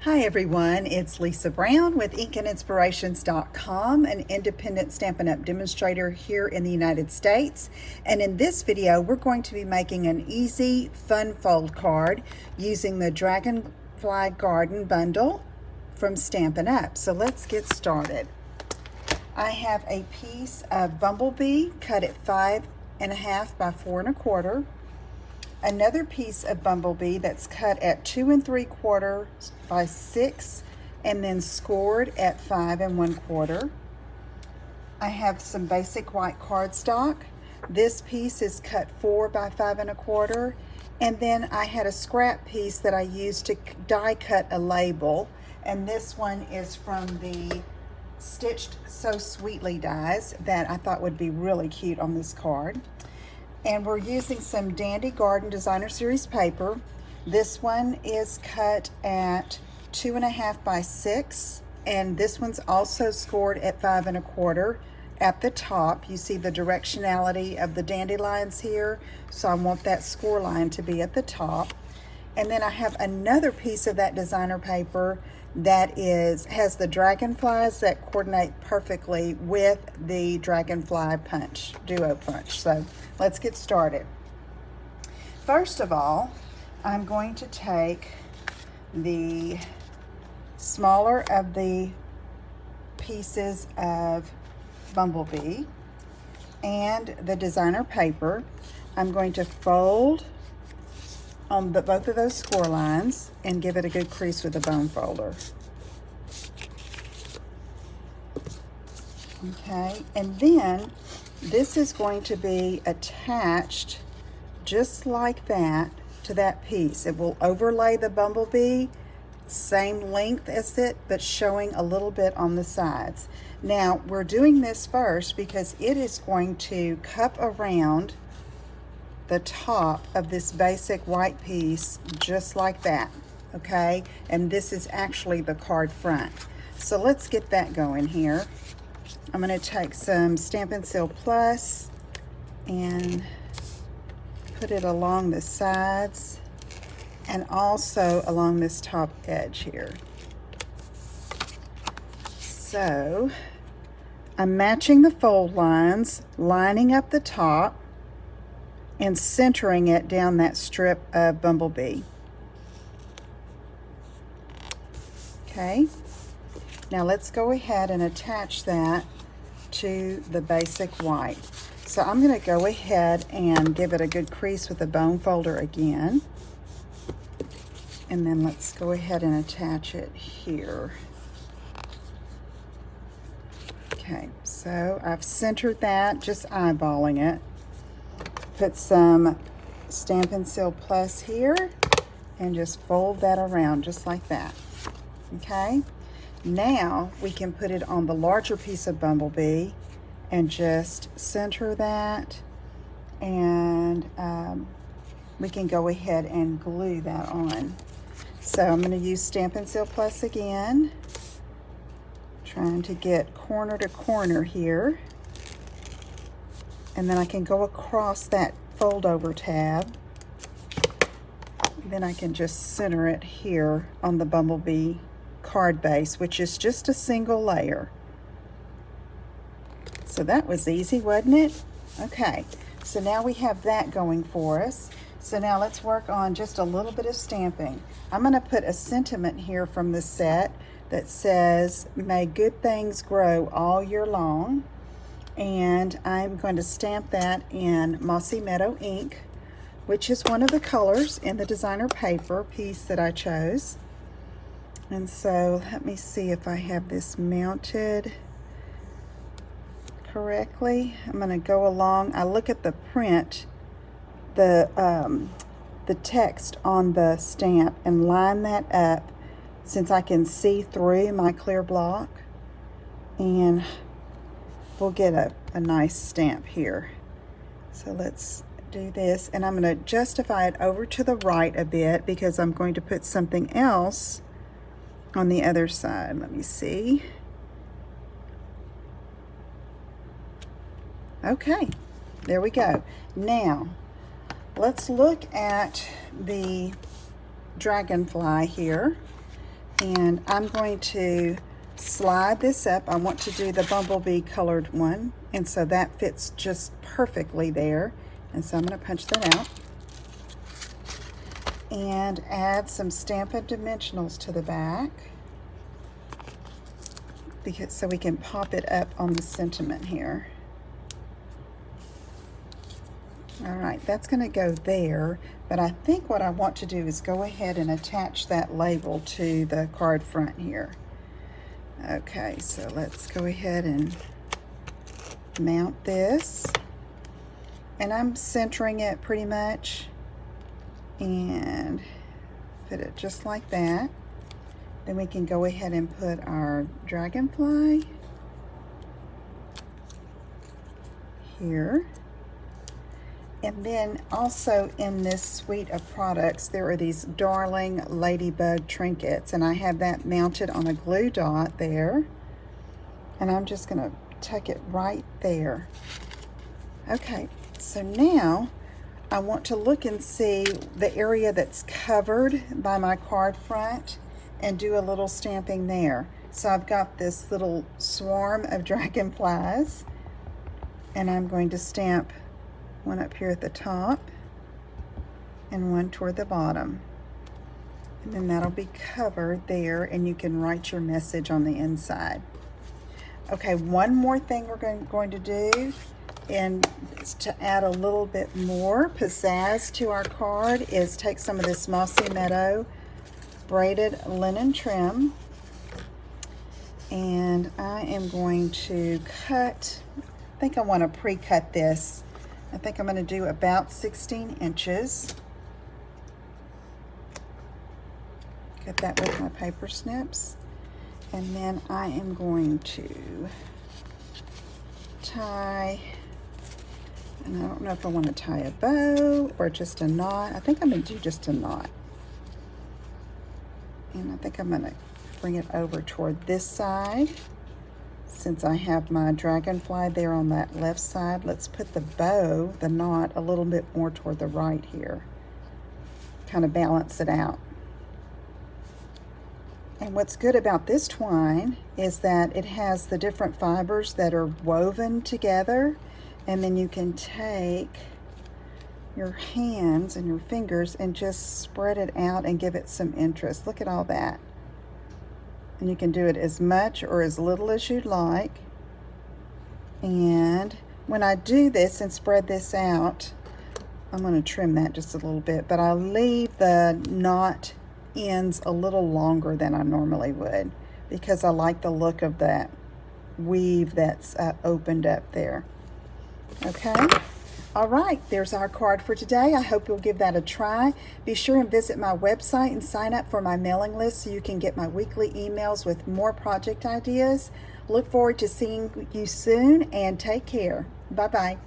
Hi everyone, it's Lisa Brown with InkandInspirations.com, an independent Stampin' Up! Demonstrator here in the United States. And in this video, we're going to be making an easy, fun fold card using the Dragonfly Garden bundle from Stampin' Up! So let's get started. I have a piece of Bumblebee cut at 5.5 by 4 1/4. Another piece of Bumblebee that's cut at 2 3/4 by 6 and then scored at 5 1/4. I have some basic white cardstock. This piece is cut 4 by 5 1/4, and then I had a scrap piece that I used to die cut a label, and this one is from the Stitched So Sweetly dies that I thought would be really cute on this card. And we're using some Dandy Garden Designer Series paper. This one is cut at 2 1/2 by 6, and this one's also scored at 5 1/4. At the top, you see the directionality of the dandelions here, so I want that score line to be at the top. And then I have another piece of that designer paper that has the dragonflies that coordinate perfectly with the dragonfly punch, duo punch. So let's get started. First of all, I'm going to take the smaller of the pieces of Bumblebee and the designer paper. I'm going to fold on both of those score lines and give it a good crease with a bone folder. Okay, and then this is going to be attached just like that to that piece. It will overlay the Bumblebee, same length as it, but showing a little bit on the sides. Now, we're doing this first because it is going to cup around the top of this basic white piece just like that, okay? And this is actually the card front. So let's get that going here. I'm going to take some Stampin' Seal Plus and put it along the sides and also along this top edge here. So I'm matching the fold lines, lining up the top, and centering it down that strip of Bumblebee. Okay, now let's go ahead and attach that to the basic white. So I'm going to go ahead and give it a good crease with the bone folder again. And then let's go ahead and attach it here. Okay, so I've centered that, just eyeballing it. Put some Stampin' Seal Plus here and just fold that around just like that. Okay, now we can put it on the larger piece of Bumblebee and just center that, and we can go ahead and glue that on. So I'm going to use Stampin' Seal Plus again, trying to get corner to corner here. And then I can go across that fold over tab. Then I can just center it here on the Bumblebee card base, which is just a single layer. So that was easy, wasn't it? Okay, so now we have that going for us. So now let's work on just a little bit of stamping. I'm going to put a sentiment here from the set that says, "May good things grow all year long." And I'm going to stamp that in Mossy Meadow ink, which is one of the colors in the designer paper piece that I chose. And so let me see if I have this mounted correctly. I'm going to go along. I look at the print, the text on the stamp, and line that up since I can see through my clear block, and we'll get a nice stamp here. So let's do this, and I'm going to justify it over to the right a bit because I'm going to put something else on the other side. Let me see. Okay, there we go. Now let's look at the dragonfly here. And I'm going to slide this up. I want to do the bumblebee colored one, and so that fits just perfectly there. And so I'm going to punch that out and add some Stampin' dimensionals to the back, because so we can pop it up on the sentiment here. All right, that's going to go there, but I think what I want to do is go ahead and attach that label to the card front here. Okay, so let's go ahead and mount this, and I'm centering it pretty much and fit it just like that. Then we can go ahead and put our Dragonfly here. And then also in this suite of products, there are these darling ladybug trinkets, and I have that mounted on a glue dot there. And I'm just gonna tuck it right there. Okay, so now I want to look and see the area that's covered by my card front and do a little stamping there. So I've got this little swarm of dragonflies, and I'm going to stamp one up here at the top and one toward the bottom. And then that'll be covered there, and you can write your message on the inside. Okay, one more thing we're going to do, and to add a little bit more pizzazz to our card, is take some of this Mossy Meadow braided linen trim, and I am going to cut, I think I want to pre-cut this. I think I'm going to do about 16 inches. Cut that with my paper snips. And then I am going to tie, and I don't know if I want to tie a bow or just a knot. I think I'm going to do just a knot. And I think I'm going to bring it over toward this side. Since I have my dragonfly there on that left side, let's put the bow, the knot, a little bit more toward the right here. Kind of balance it out. And what's good about this twine is that it has the different fibers that are woven together, and then you can take your hands and your fingers and just spread it out and give it some interest. Look at all that. And you can do it as much or as little as you'd like. And when I do this and spread this out, I'm going to trim that just a little bit, but I'll leave the knot ends a little longer than I normally would, because I like the look of that weave that's opened up there. Okay. All right, there's our card for today. I hope you'll give that a try. Be sure and visit my website and sign up for my mailing list so you can get my weekly emails with more project ideas. Look forward to seeing you soon, and take care. Bye-bye.